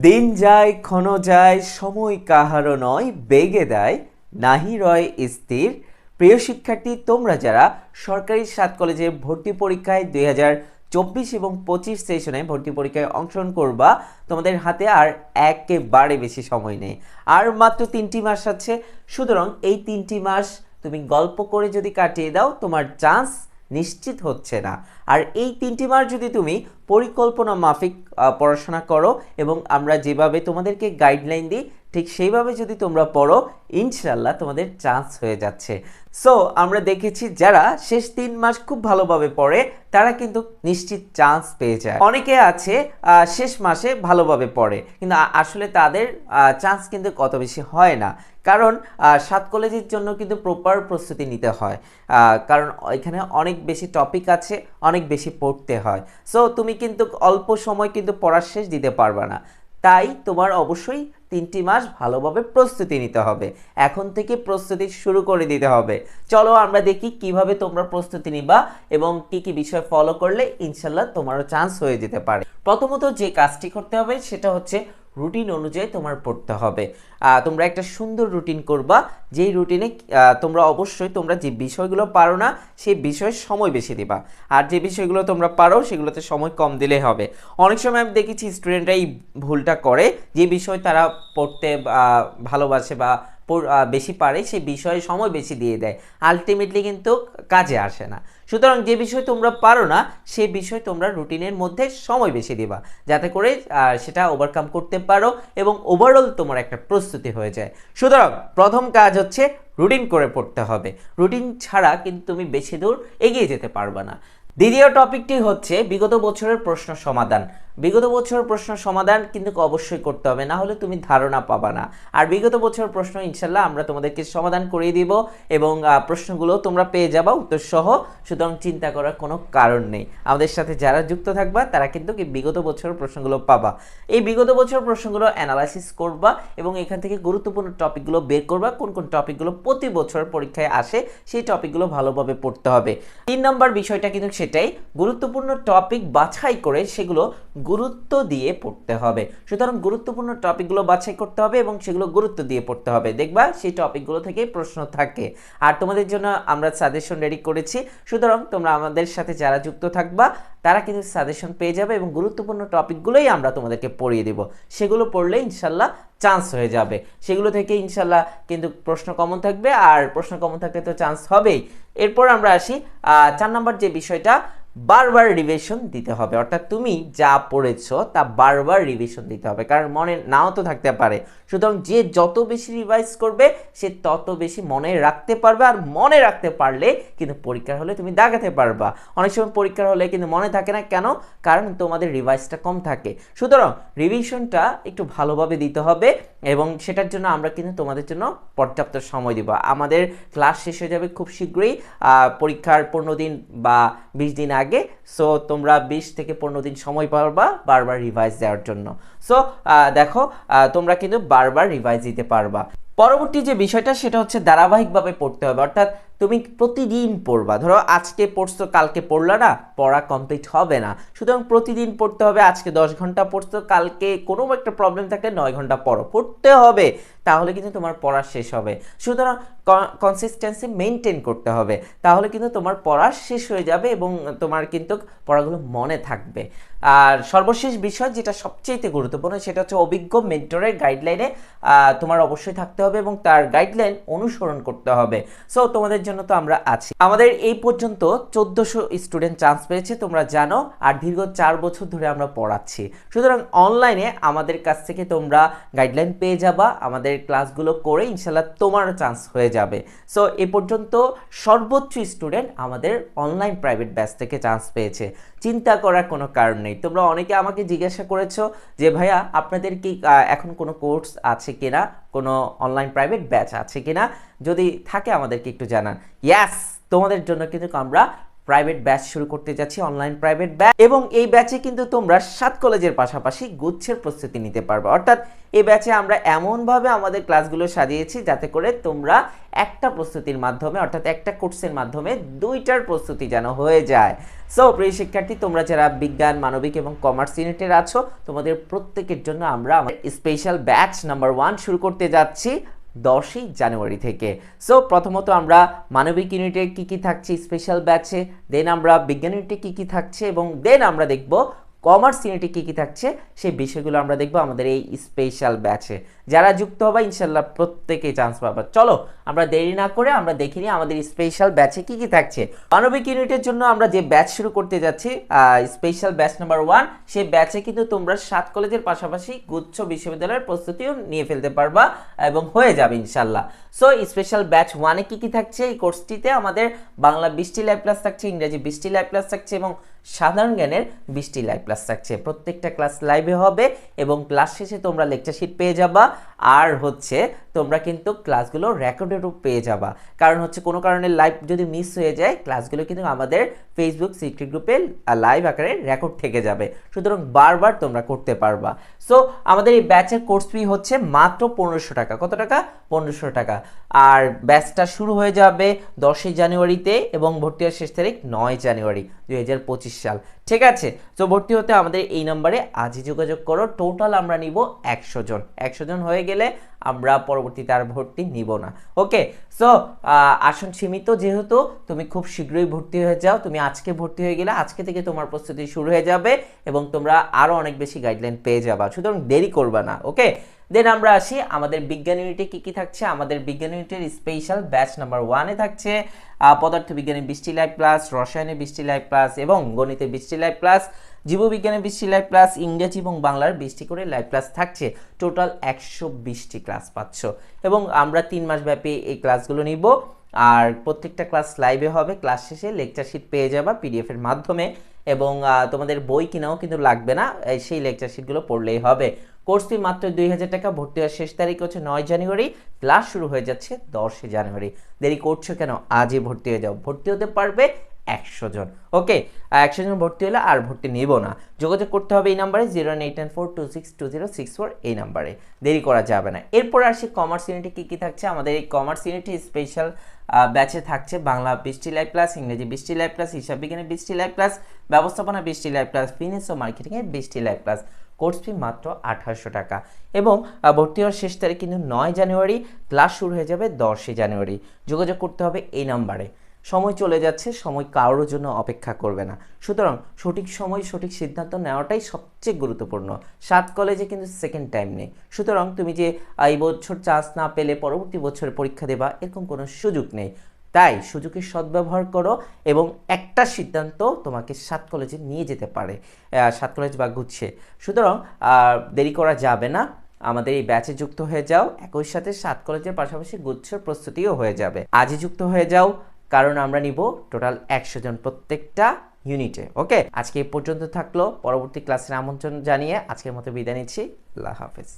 দিন যায় ক্ষণ যায় সময় কাহারও নয় বেগে দেয় নাহি রয় স্থির। প্রিয় শিক্ষার্থী, তোমরা যারা সরকারি 7 কলেজে ভর্তি পরীক্ষায় 2024 এবং 25 সেশনে ভর্তি পরীক্ষায় অংশগ্রহণ করবা, তোমাদের হাতে আর একেবারে বেশি সময় নেই, আর মাত্র 3টি মাস আছে। সুতরাং এই 3টি মাস তুমি গল্প করে যদি কাটিয়ে দাও, তোমার চান্স নিশ্চিত হচ্ছে না। আর এই 3টি মাস যদি তুমি পরিকল্পনা মাফিক পড়াশোনা করো এবং আমরা যেভাবে তোমাদেরকে গাইডলাইন দিই ঠিক সেইভাবে যদি তোমরা পড়ো, ইনশাল্লাহ তোমাদের চান্স হয়ে যাচ্ছে। সো আমরা দেখেছি যারা শেষ 3 মাস খুব ভালোভাবে পড়ে তারা কিন্তু নিশ্চিত চান্স পেয়ে যায়। অনেকে আছে শেষ মাসে ভালোভাবে পড়ে কিন্তু আসলে তাদের চান্স কিন্তু কত বেশি হয় না, কারণ 7 কলেজের জন্য কিন্তু প্রপার প্রস্তুতি নিতে হয়, কারণ এখানে অনেক বেশি টপিক আছে, অনেক বেশি পড়তে হয়। সো তুমি কিন্তু অল্প সময় কিন্তু পড়ার শেষ দিতে পারবে না, তাই তোমার অবশ্যই 3টি মাস ভালোভাবে প্রস্তুতি নিতে হবে। এখন থেকে প্রস্তুতি শুরু করে দিতে হবে। চলো আমরা দেখি কিভাবে তোমরা প্রস্তুতি নিবা এবং কি কি বিষয় ফলো করলে ইনশাল্লাহ তোমারও চান্স হয়ে যেতে পারে। প্রথমত যে কাজটি করতে হবে সেটা হচ্ছে রুটিন অনুযায়ী তোমার পড়তে হবে। তোমরা একটা সুন্দর রুটিন করবা, যেই রুটিনে তোমরা অবশ্যই তোমরা যে বিষয়গুলো পারো না সেই বিষয়ে সময় বেশি দিবা, আর যে বিষয়গুলো তোমরা পারো সেগুলোতে সময় কম দিলেই হবে। অনেক সময় আমি দেখেছি স্টুডেন্টরা এই ভুলটা করে, যে বিষয় তারা পড়তে ভালোবাসে বা বেশি পারে সেই বিষয়ে সময় বেশি দিয়ে দেয়, আলটিমেটলি কিন্তু কাজে আসে না। সুতরাং যে বিষয় তোমরা পারো না সেই বিষয় তোমরা রুটিনের মধ্যে সময় বেশি দিবা, যাতে করে সেটা ওভারকাম করতে পারো এবং ওভারঅল তোমার একটা প্রস্তুতি হয়ে যায়। সুতরাং প্রথম কাজ হচ্ছে রুটিন করে পড়তে হবে। রুটিন ছাড়া কিন্তু তুমি বেশি দূর এগিয়ে যেতে পারবে না। দ্বিতীয় টপিকটি হচ্ছে বিগত বছরের প্রশ্ন সমাধান। বিগত বছরের প্রশ্ন সমাধান কিন্তু অবশ্যই করতে হবে, না হলে তুমি ধারণা পাবা না। আর বিগত বছরের প্রশ্ন ইনশাল্লাহ আমরা তোমাদেরকে সমাধান করিয়ে দিব এবং প্রশ্নগুলো তোমরা পেয়ে যাবা উত্তর সহ। সুতরাং চিন্তা করার কোনো কারণ নেই। আমাদের সাথে যারা যুক্ত থাকবা তারা কিন্তু বিগত বছরের প্রশ্নগুলো পাবা। এই বিগত বছরের প্রশ্নগুলো অ্যানালাইসিস করবা এবং এখান থেকে গুরুত্বপূর্ণ টপিকগুলো বের করবা, কোন কোন টপিকগুলো প্রতি বছর পরীক্ষায় আসে সেই টপিকগুলো ভালোভাবে পড়তে হবে। 3 নম্বর বিষয়টা কিন্তু সেটাই, গুরুত্বপূর্ণ টপিক বাছাই করে সেগুলো গুরুত্ব দিয়ে পড়তে হবে। সুতরাং গুরুত্বপূর্ণ টপিকগুলো বাছাই করতে হবে এবং সেগুলো গুরুত্ব দিয়ে পড়তে হবে, দেখবা সেই টপিকগুলো থেকেই প্রশ্ন থাকে। আর তোমাদের জন্য আমরা সাজেশন রেডি করেছি, সুতরাং তোমরা আমাদের সাথে যারা যুক্ত থাকবা তারা কিন্তু সাজেশন পেয়ে যাবে এবং গুরুত্বপূর্ণ টপিকগুলোই আমরা তোমাদেরকে পড়িয়ে দেব। সেগুলো পড়লে ইনশাল্লাহ চান্স হয়ে যাবে। সেগুলো থেকে ইনশাল্লাহ কিন্তু প্রশ্ন কমন থাকবে, আর প্রশ্ন কমন থাকলে তো চান্স হবেই। এরপর আমরা আসি 4 নম্বর যে বিষয়টা, বারবার রিভিশন দিতে হবে। অর্থাৎ তুমি যা পড়েছো তা বারবার রিভিশন দিতে হবে, কারণ মনে নাও তো থাকতে পারে। সুতরাং যে যত বেশি রিভাইজ করবে সে তত বেশি মনে রাখতে পারবে, আর মনে রাখতে পারলে কিন্তু পরীক্ষার হলে তুমি দাগাতে পারবা। অনেক সময় পরীক্ষার হলে কিন্তু মনে থাকে না, কেন? কারণ তোমাদের রিভাইজটা কম থাকে। সুতরাং রিভিশনটা একটু ভালোভাবে দিতে হবে এবং সেটার জন্য আমরা কিন্তু তোমাদের জন্য পর্যাপ্ত সময় দিব। আমাদের ক্লাস শেষ হয়ে যাবে খুব শীঘ্রই, পরীক্ষার 15 দিন বা 20 দিন আগে। সো তোমরা 20 থেকে 15 দিন সময় পাবা বারবার রিভাইজ দেওয়ার জন্য। সো দেখো তোমরা কিন্তু বারবার রিভাইজ দিতে পারবা। পরবর্তী যে বিষয়টা সেটা হচ্ছে ধারাবাহিকভাবে পড়তে হবে। অর্থাৎ তুমি প্রতিদিন পড়বা। ধরো আজকে পড়ছো কালকে পড়লা না, পড়া কমপ্লিট হবে না। সুতরাং প্রতিদিন পড়তে হবে। আজকে 10 ঘন্টা পড়ছো, কালকে কোনো একটা প্রবলেম থাকলে 9 ঘন্টা পড়তে হবে, তাহলে কিন্তু তোমার পড়া শেষ হবে। সুতরাং কনসিস্টেন্সি মেনটেন করতে হবে, তাহলে কিন্তু তোমার পড়া শেষ হয়ে যাবে এবং তোমার কিন্তু পড়াগুলো মনে থাকবে। আর সর্বশেষ বিষয় যেটা সবচেয়ে গুরুত্বপূর্ণ সেটা হচ্ছে অভিজ্ঞ মেন্টরের গাইডলাইনে তোমার অবশ্যই থাকতে হবে এবং তার গাইডলাইন অনুসরণ করতে হবে। সো তোমাদের জন্য তো আমরা আছি। আমাদের এই পর্যন্ত 1400 স্টুডেন্ট চান্স পেয়েছে তোমরা জানো, আর দীর্ঘ 4 বছর ধরে আমরা পড়াচ্ছি। সুতরাং অনলাইনে আমাদের কাছ থেকে তোমরা গাইডলাইন পেয়ে যাবা, আমাদের ক্লাসগুলো করে ইনশাল্লাহ তোমারও চান্স হয়ে যাবে। সো এ পর্যন্ত সর্বোচ্চ স্টুডেন্ট আমাদের অনলাইন প্রাইভেট ব্যাচ থেকে চান্স পেয়েছে। চিন্তা করার কোনো কারণ নেই। তোমরা অনেকে আমাকে জিজ্ঞাসা করেছো যে ভাইয়া আপনাদের কি এখন কোনো কোর্স আছে কিনা, কোনো অনলাইন প্রাইভেট ব্যাচ আছে কিনা, যদি থাকে আমাদেরকে একটু জানান। ইয়াস, তোমাদের জন্য কিন্তু আমরা প্রাইভেট ব্যাচ শুরু করতে যাচ্ছি, অনলাইন প্রাইভেট ব্যাচ। এবং এই ব্যাচে কিন্তু তোমরা 7 কলেজের পাশাপাশি গুচ্ছের প্রস্তুতি নিতে পারবে। অর্থাৎ এই ব্যাচে আমরা এমনভাবে আমাদের ক্লাসগুলো সাজিয়েছি যাতে করে তোমরা একটা প্রস্তুতির মাধ্যমে, অর্থাৎ একটা কোর্সের মাধ্যমে 2টার প্রস্তুতি যেন হয়ে যায়। সো প্রিয় শিক্ষার্থী, তোমরা যারা বিজ্ঞান, মানবিক এবং কমার্স ইউনিটের আছো, তোমাদের প্রত্যেকের জন্য আমরা আমাদের স্পেশাল ব্যাচ নাম্বার 1 শুরু করতে যাচ্ছি 10ই জানুয়ারি থেকে। সো প্রথমত আমরা মানবিক ইউনিটে কি কি থাকছে স্পেশাল ব্যাচে, দেন আমরা বিজ্ঞান ইউনিটে কি কি থাকছে, এবং দেন আমরা দেখব কমার্স ইউনিটে কি কি থাকছে, সেই বিষয়গুলো আমরা দেখব আমাদের এই স্পেশাল ব্যাচে। যারা যুক্ত হবে ইনশাল্লাহ প্রত্যেকেই চান্স পাবে। চলো আমরা দেরি না করে আমরা দেখে নিই আমাদের স্পেশাল ব্যাচে কি কি থাকছে। মানবিক ইউনিটের জন্য আমরা যে ব্যাচ শুরু করতে যাচ্ছি স্পেশাল ব্যাচ নাম্বার 1, সেই ব্যাচে কিন্তু তোমরা 7 কলেজের পাশাপাশি গুচ্ছ বিশ্ববিদ্যালয়ের প্রস্তুতিও নিয়ে ফেলতে পারবা এবং হয়ে যাবে ইনশাল্লাহ। সো স্পেশাল ব্যাচ 1-এ কি কি থাকছে, এই কোর্সটিতে আমাদের বাংলা 20টি লাইভ ক্লাস থাকছে, ইংরেজি 20টি লাইভ ক্লাস থাকছে এবং সাধারণ জ্ঞানের 20টি লাইভ ক্লাস থাকছে। প্রত্যেকটা ক্লাস লাইভে হবে এবং ক্লাস শেষে তোমরা লেকচার শিট পেয়ে যাবা। আর হচ্ছে তোমরা কিন্তু ক্লাসগুলো রেকর্ডেড পেয়ে যাবা। কারণ হচ্ছে কোনো কারণে লাইভ যদি মিস হয়ে যায়, ক্লাসগুলো কিন্তু আমাদের ফেসবুক সিক্রেট গ্রুপে লাইভ আকারে রেকর্ড থেকে যাবে, সুতরাং বারবার তোমরা করতে পারবা। সো আমাদের এই ব্যাচের কোর্স ফি হচ্ছে মাত্র 1500 টাকা। কত টাকা? 1500 টাকা। আর ব্যাচটা শুরু হয়ে যাবে 10ই জানুয়ারিতে এবং ভর্তি হওয়ার শেষ তারিখ 9 জানুয়ারি 2025 সাল। ঠিক আছে, তো ভর্তি হতে আমাদের এই নম্বরে আজই যোগাযোগ করো। টোটাল আমরা নিব 100 জন। 100 জন হয়ে গেলে আমরা পরবর্তীতে আর ভর্তি নিব না। ওকে, সো আসন সীমিত, যেহেতু তুমি খুব শীঘ্রই ভর্তি হয়ে যাও। তুমি আজকে ভর্তি হয়ে গেলে আজকে থেকে তোমার প্রস্তুতি শুরু হয়ে যাবে এবং তোমরা আরও অনেক বেশি গাইডলাইন পেয়ে যাবা, সুতরাং দেরি করবা না। ওকে, দেন আমরা আসি আমাদের বিজ্ঞান ইউনিটে কি কি থাকছে। আমাদের বিজ্ঞান ইউনিটের স্পেশাল ব্যাচ নাম্বার 1-এ থাকছে পদার্থবিজ্ঞানে 20টি লাইভ ক্লাস, রসায়নে 20টি লাইভ ক্লাস এবং গণিতে 20টি লাইভ ক্লাস, জীববিজ্ঞানে 20টি লাইভ ক্লাস, ইংরেজি এবং বাংলার 20টি করে লাইভ ক্লাস থাকছে। টোটাল 120টি ক্লাস পাচ্ছ এবং আমরা 3 মাস ব্যাপী এই ক্লাসগুলো নিব। আর প্রত্যেকটা ক্লাস লাইভে হবে, ক্লাস শেষে লেকচার শিট পেয়ে যাবা পিডিএফ এর মাধ্যমে এবং তোমাদের বই কিনাও কিন্তু লাগবে না, সেই লেকচার শিটগুলো পড়লেই হবে। কোর্স ফি মাত্র 2000 টাকা। ভর্তি হওয়ার শেষ তারিখ হচ্ছে 9 জানুয়ারি, ক্লাস শুরু হয়ে যাচ্ছে 10 জানুয়ারি। দেরি করছো কেন? আজই ভর্তি হয়ে যাও। ভর্তি হতে পারবে 100 জন। ওকে, 100 জন ভর্তি হলে আর ভর্তি নেব না। যোগাযোগ করতে হবে এই নাম্বারে 08942620664, এই নাম্বারে। দেরি করা যাবে না। এরপর আসি কমার্স ইউনিটে কি কি থাকছে। আমাদের এই কমার্স ইউনিটে স্পেশাল ব্যাচে থাকছে বাংলা 20টি লাইভ ক্লাস, ইংরেজি 20টি লাইভ ক্লাস, হিসাব বিজ্ঞানে 20টি লাইভ ক্লাস, ব্যবস্থাপনা 20টি লাইভ ক্লাস, ফিনান্স ও মার্কেটিংয়ে 20টি লাইভ ক্লাস। কোর্স ফি মাত্র 1800 টাকা এবং ভর্তি হওয়ার শেষ তারিখ কিন্তু 9 জানুয়ারি, ক্লাস শুরু হয়ে যাবে 10 জানুয়ারি। যোগাযোগ করতে হবে এই নাম্বারে। সময় চলে যাচ্ছে, সময় কারোর জন্য অপেক্ষা করবে না, সুতরাং সঠিক সময় সঠিক সিদ্ধান্ত নেওয়াটাই সবচেয়ে গুরুত্বপূর্ণ। 7 কলেজে কিন্তু সেকেন্ড টাইম নেই, সুতরাং তুমি যে এই বছর চান্স না পেলে পরবর্তী বছরে পরীক্ষা দেবা এরকম কোনো সুযোগ নেই। তাই সুযোগের সদ্ব্যবহার করো এবং একটা সিদ্ধান্ত তোমাকে 7 কলেজে নিয়ে যেতে পারে, 7 কলেজ বা গুচ্ছে। সুতরাং দেরি করা যাবে না, আমাদের এই ব্যাচে যুক্ত হয়ে যাও। একই সাথে 7 কলেজের পাশাপাশি গুচ্ছের প্রস্তুতিও হয়ে যাবে। আজই যুক্ত হয়ে যাও, কারণ আমরা নিব টোটাল 100 জন প্রত্যেকটা ইউনিটে। ওকে, আজকে এই পর্যন্ত থাকলো। পরবর্তী ক্লাসের আমন্ত্রণ জানিয়ে আজকের মতো বিদায় নিচ্ছি। আল্লাহ হাফেজ।